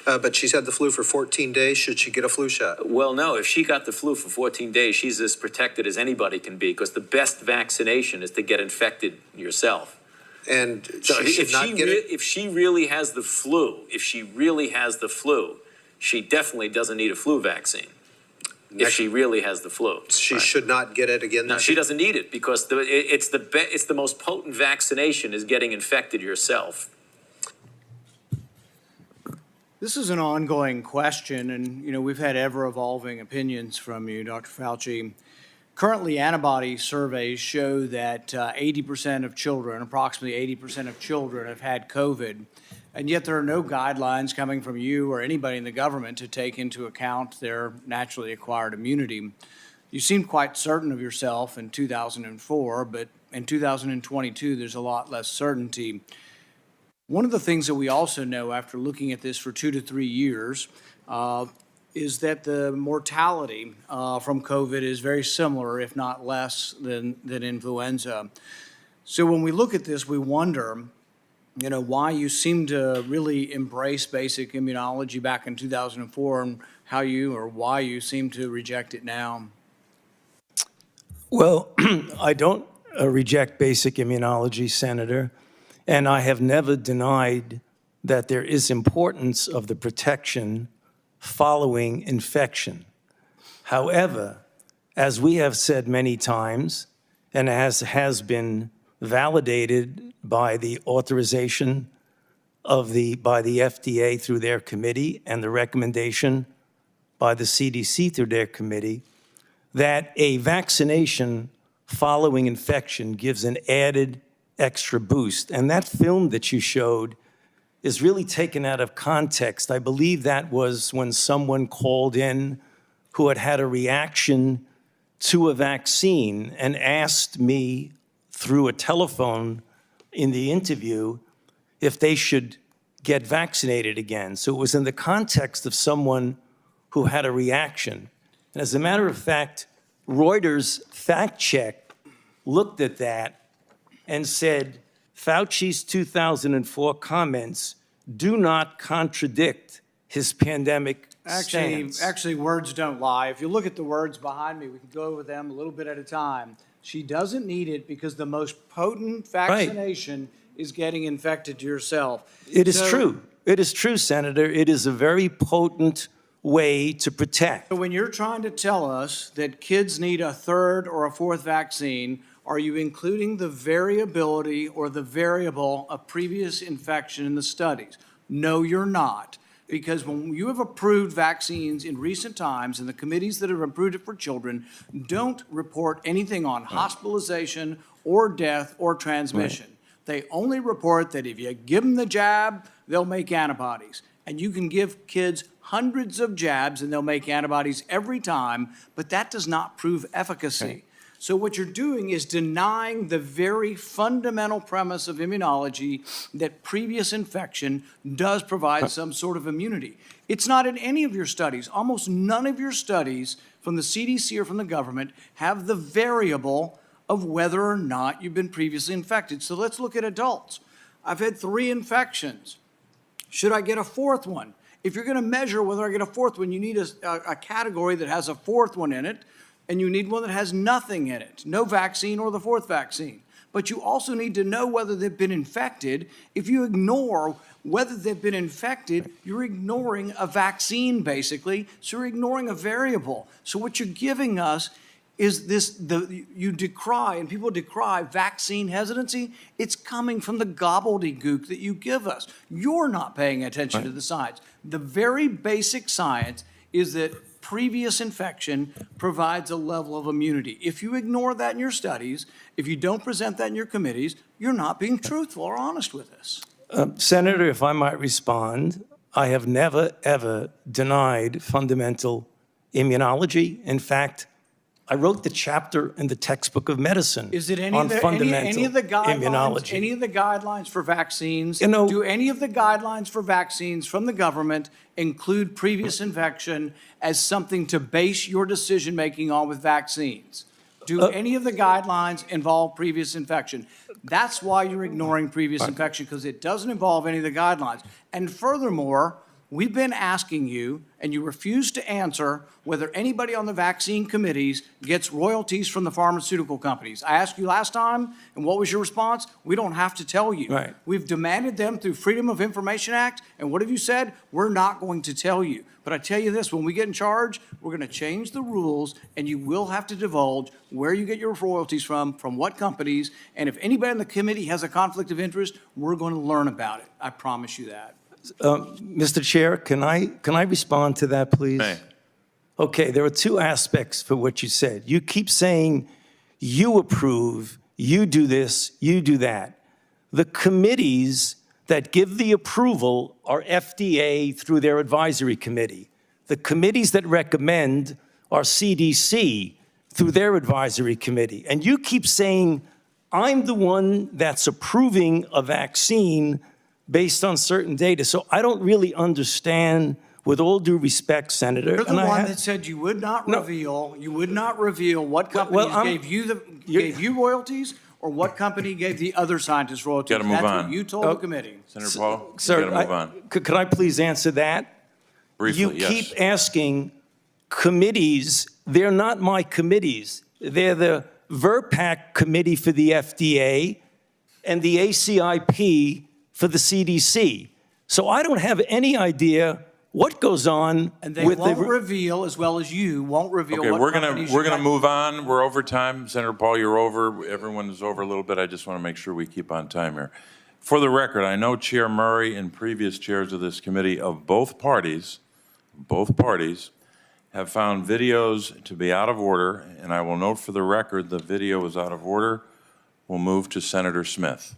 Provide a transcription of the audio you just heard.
But she's had the flu for 14 days. Should she get a flu shot? Well, no, if she got the flu for 14 days, she's as protected as anybody can be, because the best vaccination is to get infected yourself. And So she should not get it? if she really has the flu, she definitely doesn't need a flu vaccine. If she really has the flu. She should not get it again? No, she doesn't need it, because it's the most potent vaccination is getting infected yourself. This is an ongoing question, and we've had ever-evolving opinions from you, Dr. Fauci. Currently, antibody surveys show that 80% of children, approximately 80% of children, have had COVID, and yet there are no guidelines coming from you or anybody in the government to take into account their naturally acquired immunity. You seemed quite certain of yourself in 2004, but in 2022, there's a lot less certainty. One of the things that we also know after looking at this for 2 to 3 years is that the mortality from COVID is very similar, if not less, than influenza. So when we look at this, we wonder, why you seem to really embrace basic immunology back in 2004 and why you seem to reject it now. Well, I don't reject basic immunology, Senator. And I have never denied that there is importance of the protection following infection. However, as we have said many times, and as has been validated by the authorization by the FDA through their committee and the recommendation by the CDC through their committee, that a vaccination following infection gives an added extra boost. And that film that you showed is really taken out of context. I believe that was when someone called in who had had a reaction to a vaccine and asked me through a telephone in the interview if they should get vaccinated again. So it was in the context of someone who had a reaction. And as a matter of fact, Reuters fact check looked at that and said, Fauci's 2004 comments do not contradict his pandemic stance. Actually, words don't lie. If you look at the words behind me, we can go over them a little bit at a time. She doesn't need it because the most potent vaccination is getting infected yourself. It is true. It is true, Senator. It is a very potent way to protect. So when you're trying to tell us that kids need a third or a fourth vaccine, are you including the variability or the variable of previous infection in the studies? No, you're not. Because when you have approved vaccines in recent times, and the committees that have approved it for children don't report anything on hospitalization or death or transmission. They only report that if you give them the jab, they'll make antibodies. And you can give kids hundreds of jabs and they'll make antibodies every time, but that does not prove efficacy. So what you're doing is denying the very fundamental premise of immunology that previous infection does provide some sort of immunity. It's not in any of your studies. Almost none of your studies from the CDC or from the government have the variable of whether or not you've been previously infected. So let's look at adults. I've had 3 infections. Should I get a 4th one? If you're going to measure whether I get a 4th one, you need a category that has a 4th one in it, and you need one that has nothing in it, no vaccine or the 4th vaccine. But you also need to know whether they've been infected. If you ignore whether they've been infected, you're ignoring a vaccine, basically, so you're ignoring a variable. So what you're giving us is you decry, and people decry vaccine hesitancy. It's coming from the gobbledygook that you give us. You're not paying attention to the science. The very basic science is that previous infection provides a level of immunity. If you ignore that in your studies, if you don't present that in your committees, you're not being truthful or honest with us. Senator, if I might respond, I have never, ever denied fundamental immunology. In fact, I wrote the chapter in the textbook of medicine on fundamental immunology. Any of the guidelines for vaccines, do any of the guidelines for vaccines from the government include previous infection as something to base your decision-making on with vaccines? Do any of the guidelines involve previous infection? That's why you're ignoring previous infection, because it doesn't involve any of the guidelines. And furthermore, We've been asking you, and you refuse to answer, whether anybody on the vaccine committees gets royalties from the pharmaceutical companies. I asked you last time, and what was your response? We don't have to tell you. Right. We've demanded them through Freedom of Information Act, and what have you said? We're not going to tell you. But I tell you this, when we get in charge, we're going to change the rules, and you will have to divulge where you get your royalties from what companies, and if anybody in the committee has a conflict of interest, we're going to learn about it. I promise you that. Mr. Chair, can I respond to that, please? May. Okay, there are two aspects for what you said. You keep saying you approve, you do this, you do that. The committees that give the approval are FDA through their advisory committee. The committees that recommend are CDC through their advisory committee. And you keep saying, I'm the one that's approving a vaccine based on certain data. So I don't really understand, with all due respect, Senator. You're the and one that said you would not reveal what companies gave you royalties or what company gave the other scientists royalties. Gotta move That's on. what you told the committee. Senator Paul, Sir, you gotta move on. Could I please answer that? Briefly, You yes. keep asking committees. They're not my committees. They're the VRPAC committee for the FDA and the ACIP for the CDC. So I don't have any idea what goes on And they with won't the... reveal, as well as you won't reveal Okay, what we're companies gonna you got. move on. We're over time. Senator Paul, you're over. Everyone is over a little bit. I just want to make sure we keep on time here. For the record, I know Chair Murray and previous chairs of this committee of both parties have found videos to be out of order, and I will note for the record the video is out of order. We'll move to Senator Smith.